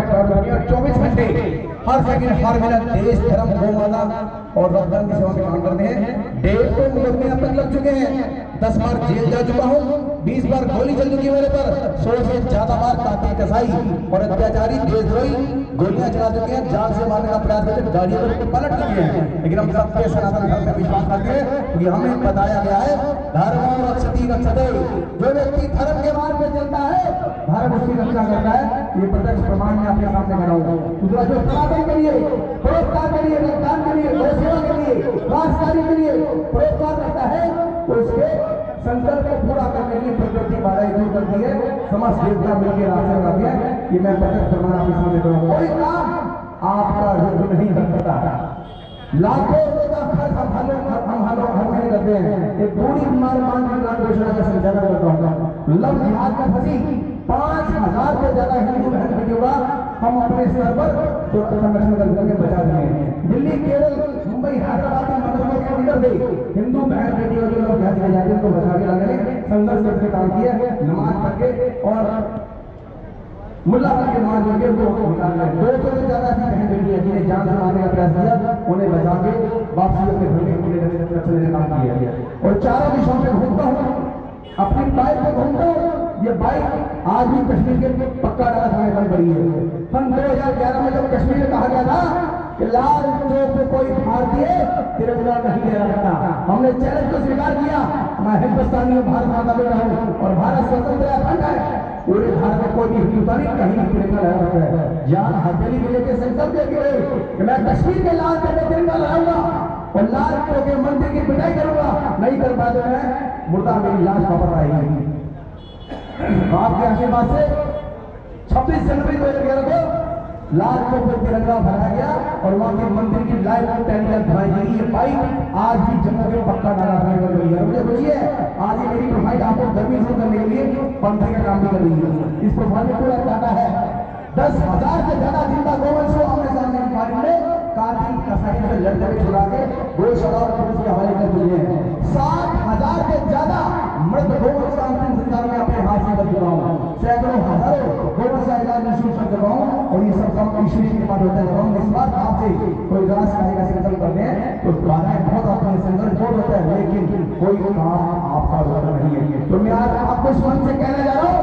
दुनिया 24 घंटे हर सेकंड हर मिनट देश धर्म गौ माता और रक्तदान की सेवा में काम करते हैं। 1.5 मुकदमे अब तक लग चुके हैं, 10 बार जेल जा चुका हूँ, 20 बार गोली चल चुकी है मेरे पर, 100 से ज्यादा बार कातिल कसाई और अत्याचारी देशद्रोही गोलियां चला चुके हैं, जान से मारने का प्रयास करके गाड़ियों पर पलट चुके हैं। लेकिन हम सबके सनातन धर्म में विश्वास करते हैं कि हमें बताया गया है धर्म रक्षति रक्षते, जो व्यक्ति धर्म के मार्ग में चलता है धर्म उसकी रक्षा करता है। ये प्रत्यक्ष प्रमाण में आपके सामने खड़ा हूं। दूसरा, जो सनातन के लिए परोपकार के लिए रक्तदान के लिए गौ सेवा के लिए राष्ट्रकारी के लिए परोपकार करता है तो उसके संकल्प को पूरा करने के लिए प्रकृति बाधा दूर करती है, समस्त देवता मिलकर रास्ते लगाती है। ये मैं प्रत्यक्ष प्रमाण आपके सामने खड़ा हूं। कोई काम आपका रुक नहीं कर सकता। लाखों रुपए का खर्च हम हर महीने करते हैं। एक पूरी मान घोषणा का संचालन करता हूँ। लव जिहाद का फंसी 5,000 से ज्यादा हिंदू बहन बेटियों का हम अपने स्तर पर संरक्षण करके बचा रहे हैं। दिल्ली, केरल, मुंबई, हैदराबाद के मंदिरों के अंदर भी हिंदू बहन बेटियों जो लोग जाते हैं उनको बचा के लाने में संघर्ष करके काम किया, नमाज पढ़ के और मुल्ला के नमाज पढ़ के उनको निकाल रहे हैं। 200 से ज्यादा ऐसी बहन बेटियां जिन्हें जान से मारने का प्रयास किया, उन्हें बचा के वापसी अपने घर में रखने का काम किया। और चारों दिशाओं में घूमता हूँ, अपनी बाइक पे घूमता हूँ। ये बाइक आज भी कश्मीर के पक्का डाला थाने बन पड़ी है। सन 2011 में जब कश्मीर में कहा गया था कि लाल चौक पे कोई भारतीय तिरंगा नहीं ले रखता, हमने चैलेंज को स्वीकार किया। मैं हिंदुस्तानी हूँ, भारत माता बेटा हूँ और भारत स्वतंत्र अखंड है। पूरे भारत में कोई भी हिंदुस्तानी कहीं तिरंगा लहरा रहा है। जहाँ हथेली में लेके संकल्प लेके गए कि मैं कश्मीर के लाल चौक पे तिरंगा लहराऊंगा और लाल चौक के मंदिर की पिटाई करूंगा, नहीं कर पाया तो मैं मुर्दा मेरी लाश वापस आएगी। आपके आशीर्वाद से 26 जनवरी 2011 को लाल चौक पर तिरंगा फहराया गया और वहां के मंदिर की लाइव टेलीविजन दिखाई गई। ये बाइक आज भी जम्मू के पक्का डाला कर रही है। मुझे खुशी है आज ये मेरी प्रोफाइल आपको गर्मी से करने के लिए पंखे का काम भी कर रही है। इस प्रोफाइल में पूरा डाटा है। 10,000 से ज्यादा जिंदा गोवंश को हमने सामने की पारी में कातिल कसाई से लड़ने में छुड़ा के गौशाला और पुलिस के हवाले कर दिए हैं। 60,000 से ज्यादा मृत गोवंश का अंतिम संस्कार में अपने हाथ से कर चुका हूँ। सैकड़ों हजारों गोवंश का इलाज निःशुल्क कर चुका हूँ और ये सब काम ईश्वर के पास होता है। जब हम इस बार आपसे कोई राष्ट्र कार्य का संकल्प करते हैं तो बाधाएं बहुत आती है, संघर्ष बहुत होता है, लेकिन कोई काम आपका होता नहीं है। तो मैं आज आपको इस मंच से कहने जा रहा हूँ,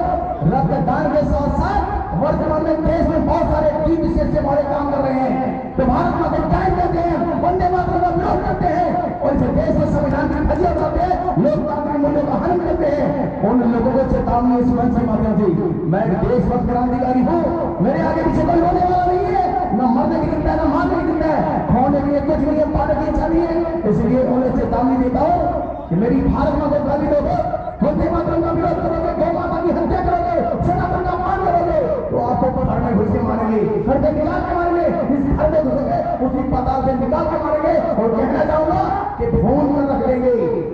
रक्तदान के साथ साथ वर्तमान में देश में बहुत सारे टीम विशेष से बड़े काम कर रहे हैं। तो भारत माता को टाइम देते हैं, वंदे मातरम का विरोध करते हैं और इस देश में संविधान की धज्जियां उड़ाते हैं, लोकतांत्रिक मूल्यों का हनन करते हैं। उन लोगों को चेतावनी इस मंच के माध्यम से, मैं देशभक्त क्रांतिकारी हूँ, मेरे आगे पीछे कोई होने वाला नहीं है, न मरने की चिंता है न मारने की चिंता है, खोने के लिए कुछ नहीं है, पाने की इच्छा नहीं है। इसलिए उन्हें चेतावनी देता हूँ कि मेरी भारत माता को गाली दोगे, वंदे मातरम का विरोध करोगे, गौ माता की हत्या करोगे, सनातन का अपमान करोगे तो आपको घर में घुस के मारेंगे, घर से निकाल के मारेंगे, इस घर में घुसेंगे उसी पताल से निकाल के मारेंगे। और कहना चाहूंगा कि भून कर रख देंगे।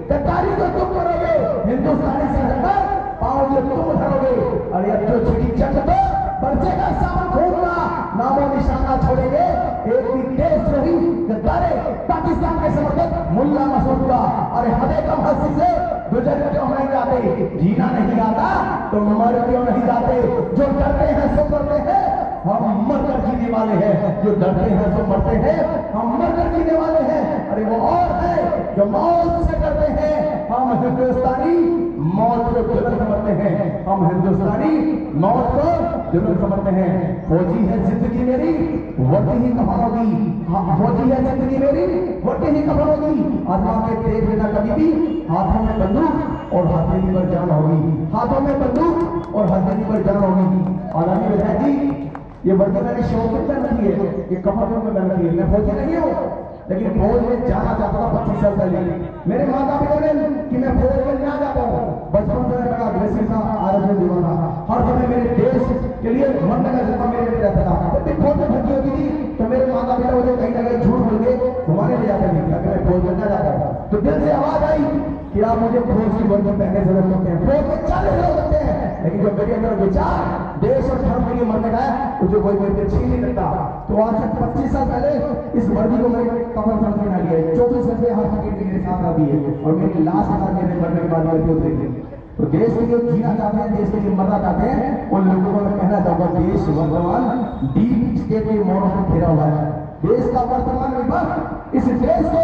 गद्दारी जो तुम करोगे, हिंदुस्तानी से हटकर पाँव जो तुम धरोगे, अरे अब जो छिड़ी चट तो बरसेगा सावन खून का, नामो निशाना छोड़ेंगे एक भी देशद्रोही गद्दारे पाकिस्तान के समर्थक मुल्ला मसूद का। अरे हदे कम हंसी से गुजर क्यों नहीं जाते, जीना नहीं आता तो मर क्यों नहीं जाते। जो डरते हैं सो मरते हैं, हम मरकर जीने वाले हैं। जो डरते हैं सो मरते हैं, हम मरकर जीने वाले हैं। अरे वो और है जो मौत से डरते हैं, हम हिंदुस्तानी मौत को तुरंत समझते हैं, हम हिंदुस्तानी मौत को तुरंत समझते हैं। फौजी है जिंदगी मेरी वर्दी ही कफन होगी, फौजी है जिंदगी मेरी वर्दी ही कफन होगी। आत्मा के तेज लेना कभी भी हाथों में बंदूक और हथेली पर जान होगी, हाथों में बंदूक और हथेली पर जान होगी। और अभी विधायक जी ये वर्दी मैंने शौक से रखी है, ये कफन में बन रखी है। मैं फौजी नहीं हूँ लेकिन फौज में जाना चाहता था 25 साल पहले। मेरे माता पिता ने कि मैं फौज में ना जाता हूँ। बचपन से मेरा अग्रेसिव था, आरक्षण दीवाना था, हर समय मेरे देश के लिए मरने का जज्बा मेरे लिए रहता था। जब भी फौज में भर्ती होती थी तो मेरे माता पिता मुझे कहीं ना कहीं झूठ बोल के घुमाने ले जाते थे ताकि मैं फौज में ना जाता हूँ। तो दिल से आवाज आई कि आप मुझे फौज की वर्दी पहनने से रोक सकते हैं, फौज में चलने से रोक सकते हैं, लेकिन जो मेरे अंदर विचार देश और धर्म के लिए मरने का है उसे कोई मेरे छीन नहीं सकता। तो आज से 25 साल पहले इस वर्दी को मैंने कफन समझ में आ लिया है। 24 घंटे हर सेकंड मेरे साथ आती है और मेरी लाश के साथ मेरे मरने के बाद देखे तो देश के लिए जीना चाहते हैं, देश के लिए मरना चाहते हैं, उन लोगों को मैं कहना चाहूंगा देश वर्तमान डीप स्टेट के मोड़ों से घिरा हुआ है। देश का वर्तमान विभाग इस देश को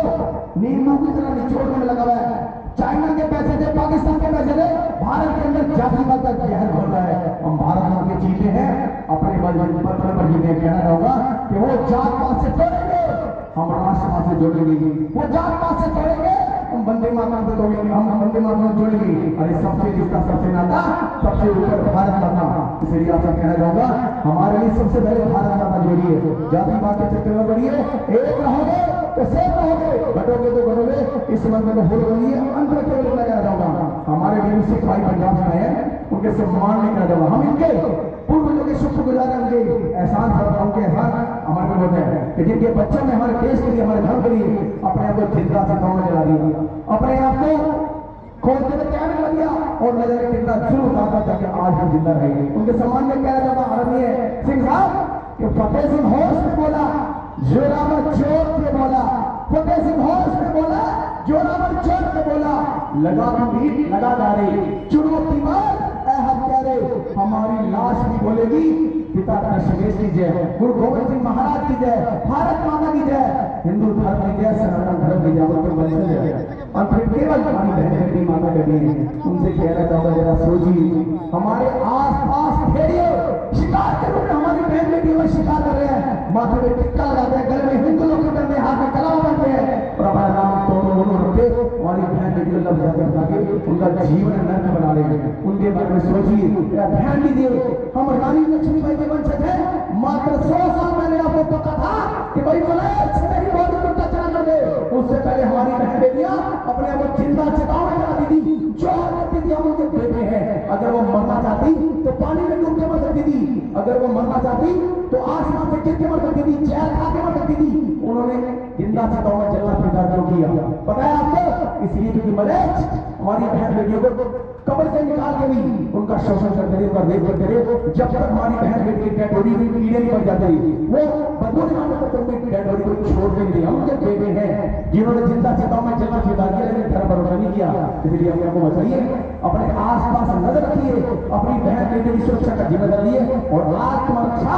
नींबू की तरह निचोड़ने में लगा हुआ है। चाइना के पैसे से, पाकिस्तान के पैसे से भारत के अंदर जातिवाद का जहर घोल रहा है। हम भारत में के जीते हैं, अपने बल पर जीते हैं। कहना चाहूंगा कि वो जात पात से तोड़ेंगे, हम राष्ट्रवाद से जोड़ेंगे। वो जात पात से तोड़ेंगे, हम वंदे मातरम से तोड़ेंगे, हम वंदे मातरम जोड़ेंगे। अरे सबसे जिसका सबसे नाता, सबसे ऊपर भारत माता। इसलिए आपसे कहना चाहूंगा हमारे लिए सबसे पहले भारत माता जोड़िए। जातिवाद के चक्कर में बढ़िए, एक रहोगे तो सेफ रहोगे, बटोगे तो बटोगे। इस मंत्र को फॉलो करिए। अंत में केवल इतना कहना चाहूंगा, हमारे वीर सिख भाई पंजाब से आए हैं, उनके सम्मान नहीं करना चाहूंगा। हम इनके पूर्वजों के शुक्रगुजार हैं, उनके एहसान पर उनके एहसान हमारे को होते हैं कि जिनके बच्चों ने हमारे देश के लिए, हमारे धर्म के लिए अपने आप को जिंदा से गाँव में जला दिया, अपने आप को खोजने में क्या नहीं दिया और नजर कितना जुल्म उतारता था कि आज हम जिंदा रहेंगे। उनके सम्मान में कहना चाहता आदरणीय सिंह साहब कि फतेह सिंह होश में बोला, जोरावर जोर से बोला। फतेह सिंह होश में बोला, जोरावर जोर से बोला। लगा भी लगा डारे, चुनौती मार हत्यारे, हमारी लाश भी बोलेगी पिता दशमेश की जय, गुरु गोविंद सिंह महाराज की जय, भारत माता की जय, हिंदू धर्म की जय, सनातन धर्म की जय। और फिर केवल हमारी बहन बेटी माता कभी है, उनसे कहना चाहूंगा जरा सोचिए, हमारे आस पास भेड़िए शिकार के रूप में हमारी बहन बेटी में शिकार कर रहे हैं, माथे में टिक्का लगाते हैं, गले में हिंदू लोग करते हैं, हाथ में कलाम बनते हैं और हमारा नाम तोड़ो रखते हमारी बहन बेटी को लग जाते हैं, उनका जीवन नर्क बना रहे हैं। उनके बारे में सोचिए, ध्यान दीजिए। हम रानी लक्ष्मीबाई के वंशज हैं, मात्र 100 साल पहले आपको पता था कि भाई मेरी बॉडी को टच ना कर दे। उससे पहले हमारी बहन बेटियां अपने आप को जिंदा चिताओं में जलाती थी, जो करती थी हम उनके बेटे हैं। अगर वो मरना चाहती तो पानी में डूब के मर सकती थी, अगर वो मरना चाहती तो आसमान से गिर के मर सकती थी, जहर खा के मर सकती थी। उन्होंने जिंदा चिताओं में जलना स्वीकार क्यों किया पता है आपको? इसलिए क्योंकि मलेच हमारी बहन बेटियों को कब्र से निकाल के भी उनका शोषण करते रहे, उनका रेप करते रहे, जब तक हमारी बहन बेटी की डेड बॉडी कीड़े नहीं बन जाती, वो बदबू निकालने तक उनकी डेड बॉडी को छोड़ते नहीं। हम उनके बेटे हैं जिन्होंने जिंदा चिताओं में जलना स्वीकार किया, लेकिन धर्म भरोसा नहीं किया। इसलिए अपने को बचाइए, अपने आस पास नजर रखिए, अपनी बहन बेटी की सुरक्षा का जिम्मेदारी है और आत्मरक्षा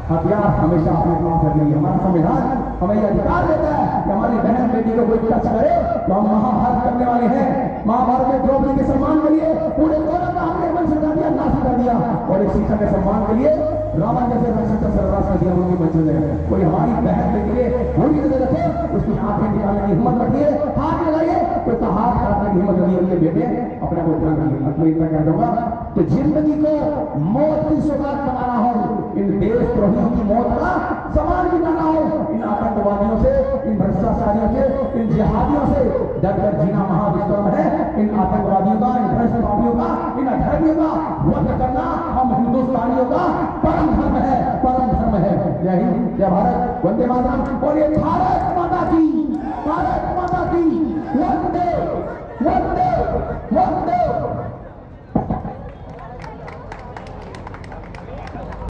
हथियार हमेशा अपने पास रखिए। हमारा संविधान हमें यह अधिकार देता है कि हमारी बहन बेटी को कोई टच करे तो हम महाभारत करने वाले हैं। महाभारत में द्रौपदी के सम्मान के लिए पूरे दौलत का हमने वंश कर दिया, नाश कर दिया, और एक सीता के सम्मान के लिए रावण जैसे रक्षक सर्वनाश कर दिया, उनकी वंश है। कोई हमारी बहन बेटी के पूरी नजर रखे, उसकी आंखें निकालने की हिम्मत रखिए, हाथ लगाइए, कोई तो हाथ काटने की हिम्मत रखिए, उनके बेटे अपने को ध्यान रखिए। मैं इतना कह दूंगा तो जिंदगी को मौत की सौगात बनाना हो, इन देशद्रोहियों की मौत का समान भी ना हो, इन आतंकवादियों से, इन भ्रष्टाचारियों से, इन जिहादियों से डरकर जीना महाविक्रम है। इन आतंकवादियों का, इन भ्रष्ट पापियों का, इन अधर्मियों का वध करना हम हिंदुस्तानियों का परम धर्म है, परम धर्म है। जय हिंद, जय भारत, वंदे मातरम। और ये भारत माता की, भारत माता की वंदे वंदे